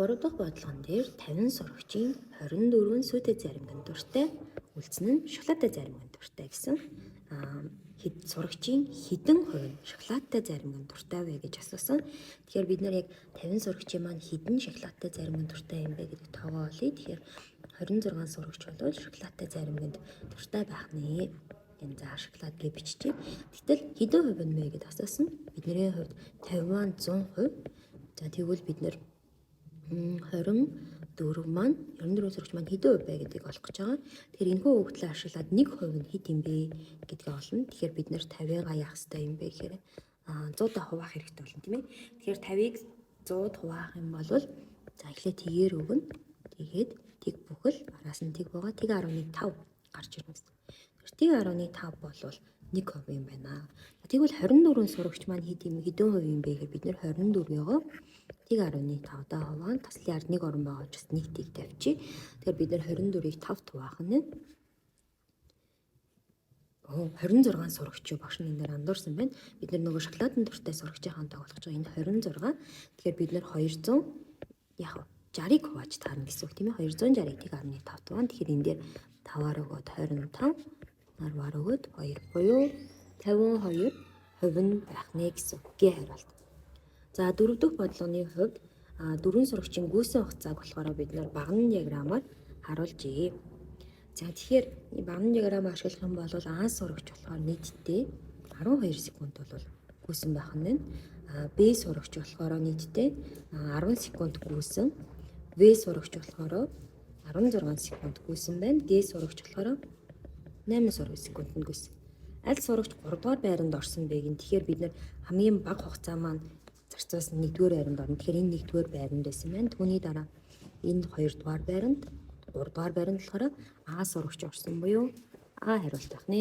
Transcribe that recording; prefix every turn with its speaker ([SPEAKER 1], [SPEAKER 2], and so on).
[SPEAKER 1] 3 дахь бодлогон дээр 50 сурагчийн 24 сүйтэй заримгийн дуртай, үлдсэн нь шоколадтай заримгийн дуртай гэсэн сурагчийн хэдэн хувь нь шоколадтай заримгийн дуртай вэ гэж асуусан. Тэгэхээр бид нар яг 50 сурагчийн маань хэдэн шоколадтай заримгийн дуртай юм бэ гэдэг тоогоо олъё. Тэгэхээр 26 сурагч бол шоколадтай заримгийн дуртай байх нэ. Энэ за шоколад гэж биччихье. Гэтэл хэдэн хувь нь вэ гэдээ асуусан. Бидний хувьд 50-аад 100%. За тэгвэл бид нэр 24 маань 24 сурагч маань хэдэн хувь бэ гэдгийг олох гэж байгаа. Тэгэхээр энэхүү өгдлөө ашиглаад 1% нь хэд юм бэ гэдгийг олно. Тэгэхээр бид нэр 50-аа яах хэрэгтэй юм бэ гэхээр 100-аа хуваах хэрэгтэй болно тийм ээ. Тэгэхээр 50-ыг 100-д хуваах юм бол за эхлээд тэгээр өгнө. Тэгээд тэг бүхэл араас нь тэг байгаа тэг 10.5 гарч ирнэ гэсэн. Тэр тэг 10.5 болвол 1% юм байна. Тэгвэл 24 сурагч маань хэдэн хувь юм бэ гэхээр бид нэр 24-өө тэг 10.5 даа хуваана. Таслын ард 1 орон байгаа учраас 1-ийг тавьчих. Тэгэхээр бид нэр 24-ийг 5-т хуваах нь 26 сурагч багш нь энэ дээр андуурсан байна. Бид нар нөгөө шоколадын дуртай сурагчийн тоог болгож байгаа. Энэ 26. Тэгэхээр бид нэр 200 яг 60-ыг хувааж таарна гэсэн үг тийм ээ. 260-ыг тэг 10.5 хуваана. Тэгэхээр энэ дээр 5-аар өгөөд 25, 10-аар өгөөд 2 буюу 52% нь байх нэ гэсэн үгний хариулт. За 4 дахь бодлогын хувьд 4 сурагчийн гүйсэн хугацааг болохоор бид нэр багнан диаграмаар харуулжээ. За тэгэхээр багнан диаграмыг ашиглах юм бол А сурагч болохоор нийтдээ 12 секунд бол гүйсэн байх нь. Б сурагч болохоор нийтдээ 10 секунд гүйсэн. В сурагч болохоор 16 секунд гүйсэн байна. Г сурагч болохоор 8 секунд гүйсэн. Аль сурагч 3 дугаар байранд орсон бэ гэн. Тэгэхээр бид нэр хамгийн бага хугацаа маань зарцуулсан 1-р байранд орно. Тэгэхээр энэ 1-р байранд байсан байна. Түүний дараа энэ 2 дугаар байранд, 3 дугаар байранд болохоор А сурагч орсон буюу А хариулт байх нэ.